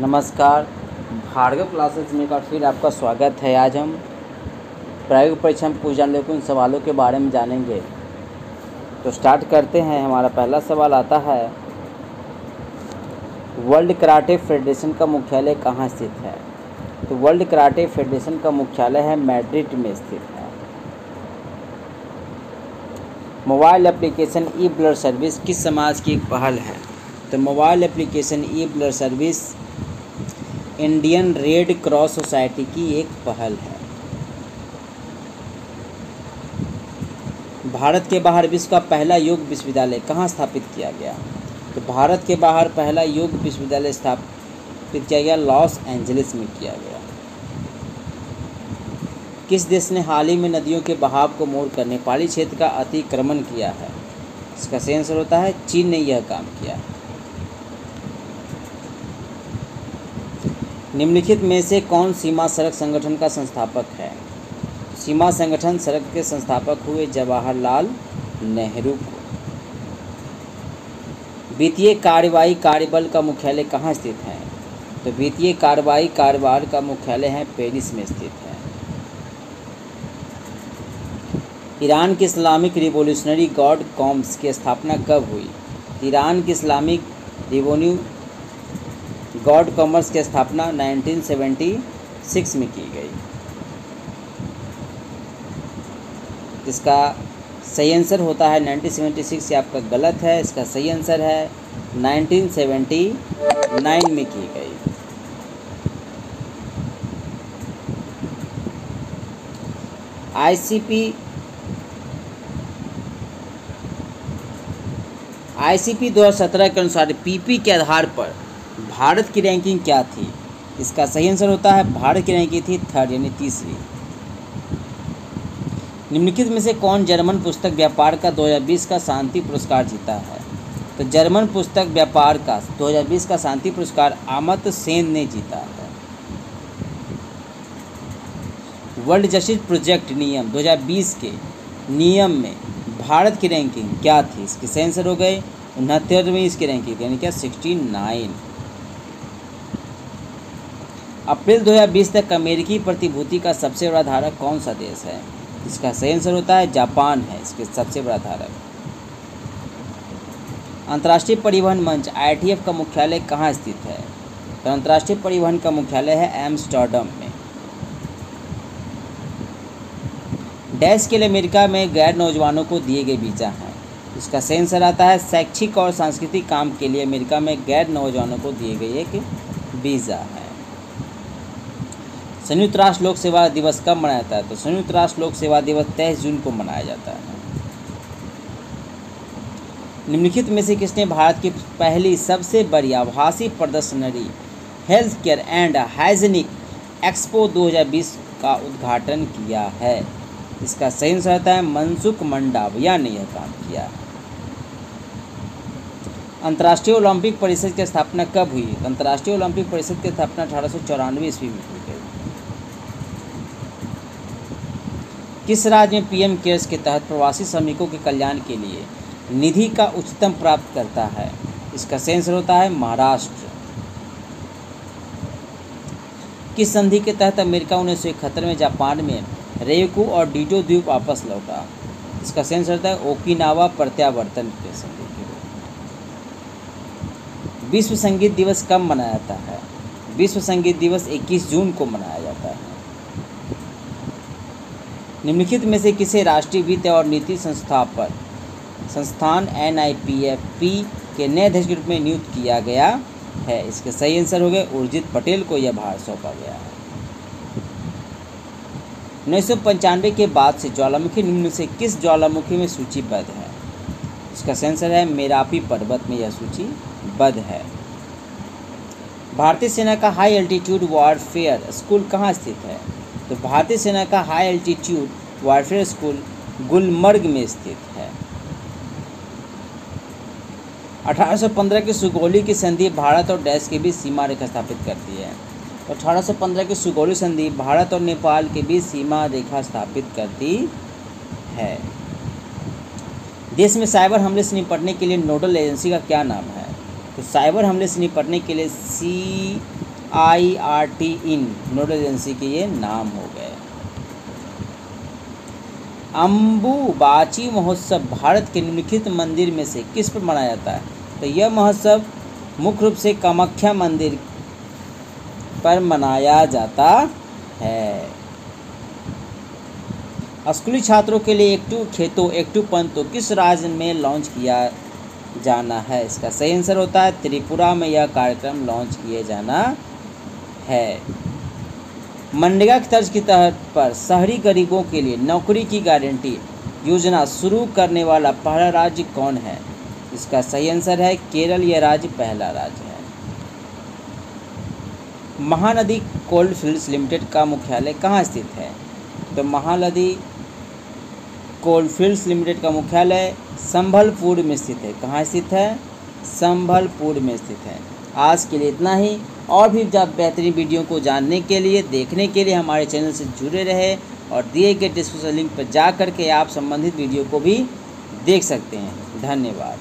नमस्कार। भार्गव क्लासेस में एक बार फिर आपका स्वागत है। आज हम प्रायोगिक परीक्षा में पूछे जाने वाले उन सवालों के बारे में जानेंगे। तो स्टार्ट करते हैं। हमारा पहला सवाल आता है, वर्ल्ड कराटे फेडरेशन का मुख्यालय कहाँ स्थित है? तो वर्ल्ड कराटे फेडरेशन का मुख्यालय है मैड्रिड में स्थित है। Mobile application e blood service किस समाज की एक पहल है? तो mobile application e blood service Indian Red Cross society की एक पहल है। भारत के बाहर विश्व का पहला योग विश्वविद्यालय कहाँ स्थापित किया गया? तो भारत के बाहर पहला योग विश्वविद्यालय स्थापित किया गया लॉस एंजलिस में किया गया। किस देश ने हाल ही में नदियों के बहाव को मोड़कर नेपाली क्षेत्र का अतिक्रमण किया है? इसका सही आंसर होता है चीन ने यह काम किया है। निम्नलिखित में से कौन सीमा सड़क संगठन का संस्थापक है? सीमा संगठन सड़क के संस्थापक हुए जवाहरलाल नेहरू को। वित्तीय कार्यवाही कार्यबल का मुख्यालय कहाँ स्थित है? तो वित्तीय कार्यवाही कार्यबल का मुख्यालय है पेरिस में स्थित है। ईरान की इस्लामिक रिवॉल्यूशनरी गार्ड कॉर्प्स की स्थापना कब हुई? ईरान की इस्लामिक रिवॉल्यूशनरी गार्ड कॉर्प्स की स्थापना 1976 में की गई। इसका सही आंसर होता है 1976। ये आपका गलत है। इसका सही आंसर है 1979 में की गई। आईसीपी 2017 के अनुसार पीपी के आधार पर भारत की रैंकिंग क्या थी? इसका सही आंसर होता है भारत की रैंकिंग थी 3rd यानी तीसरी। निम्नलिखित में से कौन जर्मन पुस्तक व्यापार का 2020 का शांति पुरस्कार जीता है? तो जर्मन पुस्तक व्यापार का 2020 का शांति पुरस्कार अमर्त्य सेन ने जीता है। वर्ल्ड जस्टिस प्रोजेक्ट नियम 2020 के नियम में भारत की रैंकिंग क्या थी? इसके सही आंसर हो गए 69वीं इसकी रैंकिंग यानी क्या 69। अप्रैल 2020 तक अमेरिकी प्रतिभूति का सबसे बड़ा धारक कौन सा देश है? इसका सही आंसर होता है जापान है इसके सबसे बड़ा धारक। अंतर्राष्ट्रीय परिवहन मंच IATF का मुख्यालय कहाँ स्थित है? तो अंतर्राष्ट्रीय परिवहन का मुख्यालय है एम्स्टर्डम में। डैश के लिए अमेरिका में गैर नौजवानों को दिए गए वीज़ा हैं। इसका सही आंसर आता है शैक्षिक और सांस्कृतिक काम के लिए अमेरिका में गैर नौजवानों को दिए गए एक वीज़ा है। संयुक्त राष्ट्र लोक सेवा दिवस कब मनाया जाता है? तो संयुक्त राष्ट्र लोक सेवा दिवस 23 जून को मनाया जाता है। निम्नलिखित में से किसने भारत की पहली सबसे बड़ी आभासी प्रदर्शनी health care and hygienic expo 2020 का उद्घाटन किया है? इसका सही आंसर होता है मनसुख मंडाविया ने यह काम किया है। अंतर्राष्ट्रीय ओलंपिक परिषद की स्थापना कब हुई? अंतर्राष्ट्रीय ओलंपिक परिषद की स्थापना 1894 ईस्वी में हुई गई। किस राज्य में PM केयर्स के तहत प्रवासी श्रमिकों के कल्याण के लिए निधि का उच्चतम प्राप्त करता है? इसका सही आंसर होता है महाराष्ट्र। किस संधि के तहत अमेरिका 1971 में जापान में रेकू और डीटो द्वीप वापस लौटा? इसका सही आंसर होता है ओकिनावा प्रत्यावर्तन के संधि के रूप। विश्व संगीत दिवस कब मनाया जाता है? विश्व संगीत दिवस 21 जून को मनाया जाता है। निम्नलिखित में से किसे राष्ट्रीय वित्त और नीति संस्थान NIPFP के नए अध्यक्ष के रूप में नियुक्त किया गया है? इसके सही आंसर हो गए उर्जित पटेल को यह भार सौंपा गया है। 1995 के बाद से ज्वालामुखी निम्न से किस ज्वालामुखी में सूचीबद्ध है? इसका सही आंसर है मेरापी पर्वत में यह सूचीबद्ध है। भारतीय सेना का हाई एल्टीट्यूड वॉरफेयर स्कूल कहाँ स्थित है? तो भारतीय सेना का high altitude warfare school Gulmarg में स्थित है। 1815 की सुगौली की संधि भारत और डैश के बीच सीमा रेखा स्थापित करती है। तो 1815 की सुगौली संधि भारत और नेपाल के बीच सीमा रेखा स्थापित करती है। देश में साइबर हमले से निपटने के लिए नोडल एजेंसी का क्या नाम है? तो साइबर हमले से निपटने के लिए IRT इन नोडल एजेंसी के ये नाम हो गए। अम्बुबाची महोत्सव भारत के निम्नलिखित मंदिर में से किस पर मनाया जाता है? तो यह महोत्सव मुख्य रूप से कामाख्या मंदिर पर मनाया जाता है। स्कूली छात्रों के लिए एक्टिव पंतो किस राज्य में लॉन्च किया जाना है? इसका सही आंसर होता है त्रिपुरा में यह कार्यक्रम लॉन्च किए जाना है। मनरेगा की तर्ज की तहत पर शहरी गरीबों के लिए नौकरी की गारंटी योजना शुरू करने वाला पहला राज्य कौन है? इसका सही आंसर है केरल। यह राज्य पहला राज्य है। महानदी कोलफील्ड्स लिमिटेड का मुख्यालय कहाँ स्थित है? तो महानदी कोलफील्ड्स लिमिटेड का मुख्यालय संबलपुर में स्थित है। कहाँ स्थित है? संबलपुर में स्थित है। आज के लिए इतना ही। और भी बेहतरीन वीडियो को जानने के लिए, देखने के लिए हमारे चैनल से जुड़े रहे और दिए गए डिस्क्रिप्शन लिंक पर जा कर के आप संबंधित वीडियो को भी देख सकते हैं। धन्यवाद।